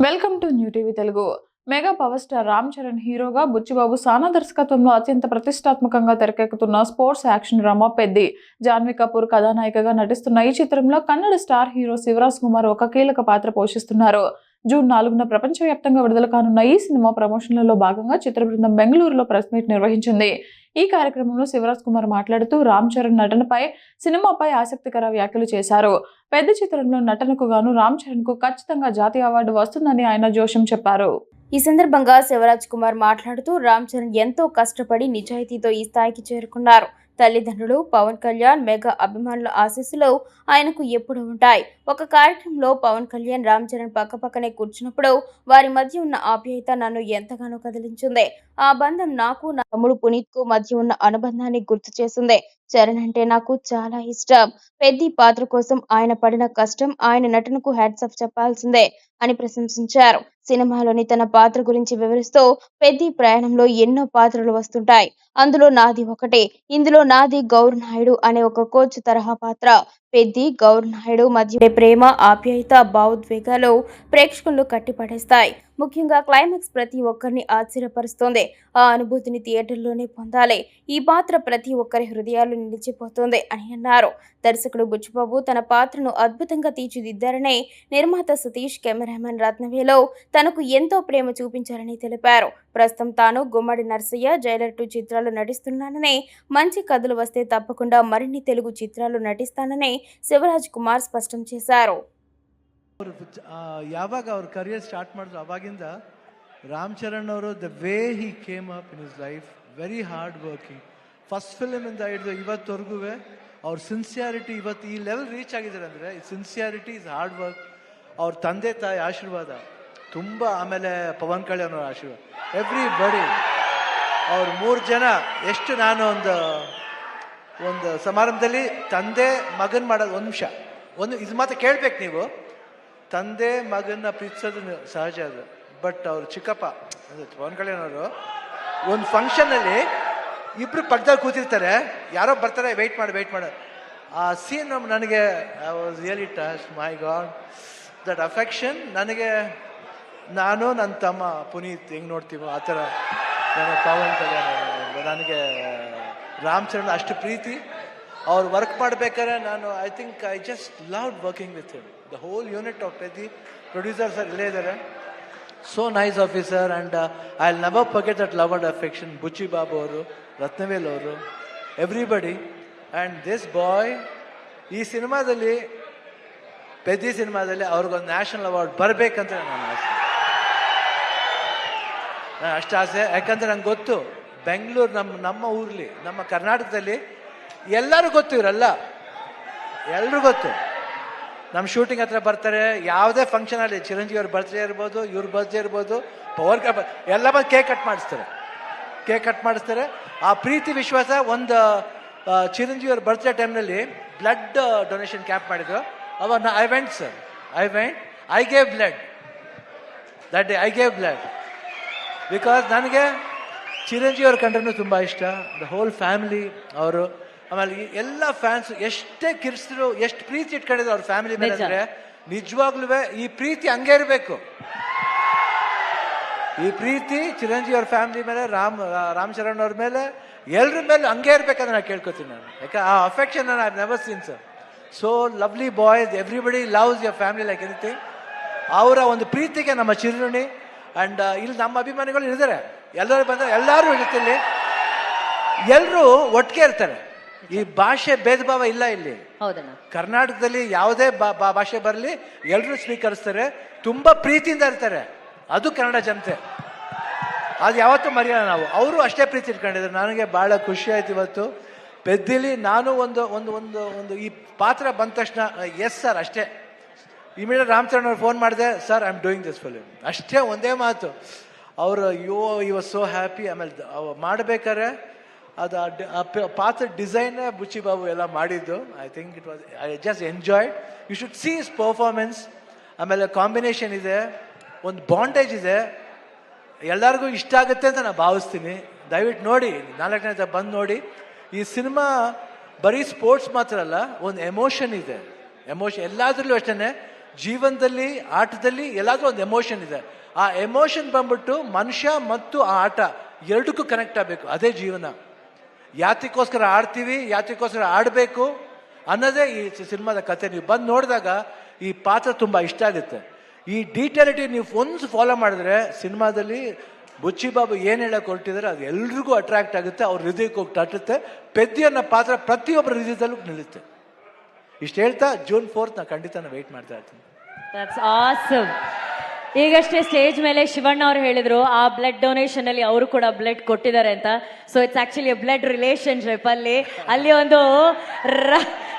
Welcome to new TV Telugu. Mega power star Ram Charan హీరోగా, బుచ్చిబాబు సానా దర్శకత్వంలో అత్యంత ప్రతిష్టాత్మకంగా తెరకెక్కుతున్న sports action drama Peddi. Janhvi Kapoor కథానాయికగా నటిస్తున్న ఈ చిత్రంలో కన్నడ స్టార్ హీరో శివరాజ్ కుమార్ ఒక కీలక పాత్ర పోషిస్తున్నారు. జూన్ 4న ప్రపంచవ్యాప్తంగా విడుదల కానున్న ఈ సినిమా ప్రమోషన్లలో భాగంగా చిత్ర బృందం బెంగళూరులో ప్రెస్ మీట్ నిర్వహించింది. ఈ కార్యక్రమంలో శివరాజ్ కుమార్ మాట్లాడుతూ రామ్ చరణ్ నటనపై, సినిమాపై ఆసక్తికర వ్యాఖ్యలు చేశారు. పెద్ద చిత్రంలో నటనకు గాను రామ్ చరణ్ కు ఖచ్చితంగా జాతీయ అవార్డు వస్తుందని ఆయన జోషం చెప్పారు. ఈ సందర్భంగా శివరాజ్ కుమార్ మాట్లాడుతూ రామ్ చరణ్ ఎంతో కష్టపడి నిజాయితీతో ఈ స్థాయికి చేరుకున్నారు. తల్లిదండ్రులు, పవన్ కళ్యాణ్, మెగా అభిమానుల ఆశీస్సులు ఆయనకు ఎప్పుడు ఉంటాయి. ఒక కార్యక్రమంలో పవన్ కళ్యాణ్, రామ్ చరణ్ పక్కపక్కనే కూర్చున్నప్పుడు వారి మధ్య ఉన్న ఆప్యాయత నన్ను ఎంతగానో కదిలించింది. ఆ బంధం నాకు, నా తమ్ముడు పునీత్ కు మధ్య ఉన్న అనుబంధాన్ని గుర్తు చేసింది. చరణ్ అంటే నాకు చాలా ఇష్టం. పెద్ది పాత్ర కోసం ఆయన పడిన కష్టం, ఆయన నటనకు హ్యాట్స్ ఆఫ్ చెప్పాల్సిందే అని ప్రశంసించారు. సినిమాలోని తన పాత్ర గురించి వివరిస్తూ, పెద్ది ప్రయాణంలో ఎన్నో పాత్రలు వస్తుంటాయి. అందులో నాది ఒకటే. ఇందులో నాది గౌర్ నాయుడు అనే ఒక కోచ్ తరహా పాత్ర. పెద్ది, గౌర్ నాయుడు మధ్య ప్రేమ, ఆప్యాయత, భావోద్వేగాలు ప్రేక్షకులను కట్టిపడేస్తాయి. ముఖ్యంగా క్లైమాక్స్ ప్రతి ఒక్కరిని ఆశ్చర్యపరుస్తోంది. ఆ అనుభూతిని థియేటర్లోనే పొందాలి. ఈ పాత్ర ప్రతి ఒక్కరి హృదయాలు నిలిచిపోతుంది అని అన్నారు. దర్శకుడు బుచ్చిబాబు తన పాత్రను అద్భుతంగా తీర్చిదిద్దారని, నిర్మాత సతీష్, కెమెరామెన్ రత్నవేలు తనకు ఎంతో ప్రేమ చూపించారని తెలిపారు. ప్రస్తుతం తాను గుమ్మడి నర్సయ్య, జైలర్ 2 చిత్రాలు నటిస్తున్నానని, మంచి కథలు వస్తే తప్పకుండా మరిన్ని తెలుగు చిత్రాలు నటిస్తానని శివరాజ్ కుమార్ స్పష్టం చేశారు. ಯಾವಾಗ ಅವ್ರ ಕರಿಯರ್ ಸ್ಟಾರ್ಟ್ ಮಾಡಿದ್ರು ಅವಾಗಿಂದ ರಾಮ್ ಚರಣ್ ಅವರು the way he came up in his life, very hard working. First ಫಿಲ್ಮಿಂದ ಹಿಡಿದು ಇವತ್ತವರೆಗೂ ಅವ್ರ ಸಿನ್ಸಿಯಾರಿಟಿ ಇವತ್ತು ಈ ಲೆವೆಲ್ ರೀಚ್ ಆಗಿದ್ದಾರೆ ಅಂದರೆ ಸಿನ್ಸಿಯಾರಿಟಿ ಇಸ್ ಹಾರ್ಡ್ ವರ್ಕ್. ಅವ್ರ ತಂದೆ ತಾಯಿ ಆಶೀರ್ವಾದ ತುಂಬ, ಆಮೇಲೆ ಪವನ್ ಕಲ್ಯಾಣ್ ಅವ್ರ ಆಶೀರ್ವಾದ, ಎವ್ರಿ ಬಡಿ. ಅವ್ರು 3 ಜನ ಎಷ್ಟು, ನಾನು ಒಂದು ಸಮಾರಂಭದಲ್ಲಿ ತಂದೆ ಮಗನ ಮಾಡೋದು, ಒಂದು ನಿಮಿಷ, ಇದು ಮಾತ್ರ ಕೇಳ್ಬೇಕು ನೀವು. ತಂದೆ ಮಗನ ಪ್ರೀತಿಸೋದು ಸಹಜ ಅದು, ಬಟ್ ಅವ್ರು ಚಿಕ್ಕಪ್ಪ ಪವನ್ ಕಲ್ಯಾಣ್ ಅವರು ಒಂದು ಫಂಕ್ಷನಲ್ಲಿ ಇಬ್ರು ಪಕ್ಕದಲ್ಲಿ ಕೂತಿರ್ತಾರೆ, ಯಾರೋ ಬರ್ತಾರೆ, ವೆಯ್ಟ್ ಮಾಡು. ಆ ಸೀನ್ ನನಗೆ I was really touch. My god, that affection ನನಗೆ, ನಾನು ನನ್ನ ತಮ್ಮ ಪುನೀತ್ ಹೆಂಗೆ ನೋಡ್ತೀವೋ ಆ ಥರ ನಾನು ಪವನ್ ಕಲ್ಯಾಣ್ ನನಗೆ ರಾಮ್ ಚರಣ್ ಅಷ್ಟು ಪ್ರೀತಿ. ಅವ್ರು ವರ್ಕ್ ಮಾಡ್ಬೇಕಾದ್ರೆ ನಾನು I think I just love working with him. The whole unit of Peddi producers ಇಲ್ಲೇ ಇದ್ದಾರೆ. So nice officer and I will never forget that love and affection. Buchi Babu ಅವರು, ರತ್ನವೇಲ್ ಅವರು, ಎವ್ರಿಬಡಿ. ಆ್ಯಂಡ್ ದಿಸ್ ಬಾಯ್ ಈ ಸಿನಿಮಾದಲ್ಲಿ, ಪೆದ್ದಿ ಸಿನಿಮಾದಲ್ಲಿ ಅವ್ರಿಗೊಂದು ನ್ಯಾಷನಲ್ ಅವಾರ್ಡ್ ಬರಬೇಕಂತ ನನ್ನ ಆಸೆ. ನಾನು ಅಷ್ಟು ಆಸೆ, ಯಾಕಂದರೆ ನಂಗೆ ಗೊತ್ತು ಬೆಂಗಳೂರು ನಮ್ಮ ಊರಲ್ಲಿ, ನಮ್ಮ ಕರ್ನಾಟಕದಲ್ಲಿ ಎಲ್ಲರೂ ಗೊತ್ತು, ಇವರೆಲ್ಲ ಎಲ್ಲರೂ ಗೊತ್ತು. ನಮ್ಮ ಶೂಟಿಂಗ್ ಹತ್ರ ಬರ್ತಾರೆ, ಯಾವುದೇ ಫಂಕ್ಷನ್ ಅಲ್ಲಿ, ಚಿರಂಜೀವಿ ಅವ್ರ ಬರ್ತ್ಡೇ ಇರ್ಬೋದು, ಇವ್ರ ಬರ್ತ್ಡೇ ಇರ್ಬೋದು, ಪವರ್ ಎಲ್ಲ ಬಂದು ಕೇಕ್ ಕಟ್ ಮಾಡಿಸ್ತಾರೆ. ಆ ಪ್ರೀತಿ ವಿಶ್ವಾಸ. ಒಂದು ಚಿರಂಜೀವಿ ಅವ್ರ ಬರ್ತ್ಡೇ ಟೈಮ್ನಲ್ಲಿ ಬ್ಲಡ್ ಡೊನೇಷನ್ ಕ್ಯಾಂಪ್ ಮಾಡಿದ್ರು. ಅವಾಗ I went sir, I gave blood that day. I gave blood because ನನಗೆ ಚಿರಂಜೀವಿ ಅವ್ರ ಕಂಡ್ರೂ ತುಂಬ ಇಷ್ಟ. ದ ಹೋಲ್ ಫ್ಯಾಮಿಲಿ ಅವರು, ಆಮೇಲೆ ಎಲ್ಲ ಫ್ಯಾನ್ಸ್ ಎಷ್ಟೇ ಕಿರ್ಸಿದ್ರು, ಎಷ್ಟು ಪ್ರೀತಿ ಇಟ್ಕೊಂಡಿದ್ರು ಅವ್ರ ಫ್ಯಾಮಿಲಿ ಮೇಲೆ ಅಂದರೆ, ನಿಜವಾಗ್ಲೂ ಈ ಪ್ರೀತಿ ಹಂಗೆ ಇರಬೇಕು. ಈ ಪ್ರೀತಿ ಚಿರಂಜೀವಿ ಅವ್ರ ಫ್ಯಾಮಿಲಿ ಮೇಲೆ, ರಾಮ್ ಚರಣ್ ಅವ್ರ ಮೇಲೆ, ಎಲ್ಲರ ಮೇಲೆ ಹಂಗೆ ಇರ್ಬೇಕಂತ ನಾನು ಕೇಳ್ಕೊತೀನಿ. ನಾನು ಯಾಕೆ ಆ affection I have never seen sir. So lovely boys, everybody loves your family like anything. ಅವರ ಒಂದು ಪ್ರೀತಿಗೆ ನಮ್ಮ ಚಿರುಣಿ. ಆ್ಯಂಡ್ ಇಲ್ಲಿ ನಮ್ಮ ಅಭಿಮಾನಿಗಳು ಇದ್ದಾರೆ, ಎಲ್ಲರೂ ಬಂದರೆ ಎಲ್ಲರೂ ಇರುತ್ತೆ. ಇಲ್ಲಿ ಎಲ್ಲರೂ ಒಟ್ಟಿಗೆ ಇರ್ತಾರೆ. ಈ ಭಾಷೆ ಭೇದ ಭಾವ ಇಲ್ಲ ಇಲ್ಲಿ. ಕರ್ನಾಟಕದಲ್ಲಿ ಯಾವುದೇ ಭಾಷೆ ಬರಲಿ ಎಲ್ಲರೂ ಸ್ವೀಕರಿಸ್ತಾರೆ, ತುಂಬಾ ಪ್ರೀತಿಯಿಂದ ಇರ್ತಾರೆ. ಅದು ಕನ್ನಡ ಜನತೆ, ಅದು ಯಾವತ್ತೂ ಮರೆಯೋಣ ನಾವು. ಅವರು ಅಷ್ಟೇ ಪ್ರೀತಿ ಇಟ್ಕೊಂಡಿದ್ದಾರೆ. ನನಗೆ ಬಹಳ ಖುಷಿ ಆಯ್ತು ಇವತ್ತು ಪೆದ್ದಿಲಿ. ನಾನು ಒಂದು ಈ ಪಾತ್ರ ಬಂದ ತಕ್ಷಣ ಎಸ್ ಸರ್ ಅಷ್ಟೇ. ಇಮಿಡಿಯೇಟ್ ರಾಮ್ ಚರಣ್ ಅವ್ರು ಫೋನ್ ಮಾಡಿದೆ, sir I am doing this film, ಅಷ್ಟೇ ಒಂದೇ ಮಾತು. ಅವರು ಯು ವಾಸ್ ಸೋ ಹ್ಯಾಪಿ. ಆಮೇಲೆ ಮಾಡಬೇಕಾದ್ರೆ ಅದು ಪಾತ್ರ ಡಿಸೈನ್ ಬುಚ್ಚಿ ಬಾಬು ಎಲ್ಲ ಮಾಡಿದ್ದು. I think it was, I just enjoyed. You should see his performance. ಆಮೇಲೆ ಕಾಂಬಿನೇಷನ್ ಇದೆ, ಒಂದು ಬಾಂಡೇಜ್ ಇದೆ, ಎಲ್ಲರಿಗೂ ಇಷ್ಟ ಆಗುತ್ತೆ ಅಂತ ನಾನು ಭಾವಿಸ್ತೀನಿ. ದಯವಿಟ್ಟು ನೋಡಿ, 4ನೇ ಬಂದು ನೋಡಿ. ಈ ಸಿನಿಮಾ ಬರೀ ಸ್ಪೋರ್ಟ್ಸ್ ಮಾತ್ರ ಅಲ್ಲ, ಒಂದು ಎಮೋಷನ್ ಇದೆ. ಎಮೋಷನ್ ಎಲ್ಲಾದ್ರಲ್ಲೂ ಅಷ್ಟೇ. ಜೀವನದಲ್ಲಿ ಆಟದಲ್ಲಿ ಎಲ್ಲಾದ್ರೂ ಒಂದು ಎಮೋಷನ್ ಇದೆ. ಆ ಎಮೋಷನ್ ಬಂದ್ಬಿಟ್ಟು ಮನುಷ್ಯ ಮತ್ತು ಆ ಆಟ ಎರಡಕ್ಕೂ ಕನೆಕ್ಟ್ ಆಗಬೇಕು. ಅದೇ ಜೀವನ. ಯಾತಕ್ಕೋಸ್ಕರ ಆಡ್ತೀವಿ, ಯಾತಕ್ಕೋಸ್ಕರ ಆಡಬೇಕು ಅನ್ನೋದೇ ಈ ಸಿನಿಮಾದ ಕತೆ. ನೀವು ಬಂದು ನೋಡಿದಾಗ ಈ ಪಾತ್ರ ತುಂಬ ಇಷ್ಟ ಆಗುತ್ತೆ. ಈ ಡೀಟೇಲಿಟಿ ನೀವು ಒಂದು ಫಾಲೋ ಮಾಡಿದ್ರೆ ಸಿನಿಮಾದಲ್ಲಿ ಬುಚ್ಚಿಬಾಬು ಏನು ಹೇಳಕ್ಕೆ ಹೊರಟಿದ್ದಾರೆ ಅದು ಎಲ್ರಿಗೂ ಅಟ್ರಾಕ್ಟ್ ಆಗುತ್ತೆ, ಅವ್ರ ಹೃದಯಕ್ಕೆ ಹೋಗಿ ತಟ್ಟುತ್ತೆ. ಪೆದ್ದಿ ಅನ್ನೋ ಪಾತ್ರ ಪ್ರತಿಯೊಬ್ಬರ ಹೃದಯದಲ್ಲೂ ನಿಲ್ಲುತ್ತೆ. ಇಷ್ಟು ಹೇಳ್ತಾ June 4th ನಾನು ಖಂಡಿತ ವೆಯ್ಟ್ ಮಾಡ್ತಾ ಇರ್ತೀನಿ. That's awesome. ಈಗಷ್ಟೇ ಸ್ಟೇಜ್ ಮೇಲೆ ಶಿವಣ್ಣ ಅವರು ಹೇಳಿದ್ರು ಆ ಬ್ಲಡ್ ಡೊನೇಷನ್ ಅಲ್ಲಿ ಅವರು ಕೂಡ ಬ್ಲಡ್ ಕೊಟ್ಟಿದ್ದಾರೆ ಅಂತ. So it's actually blood relationship. ಅಲ್ಲಿ ಒಂದು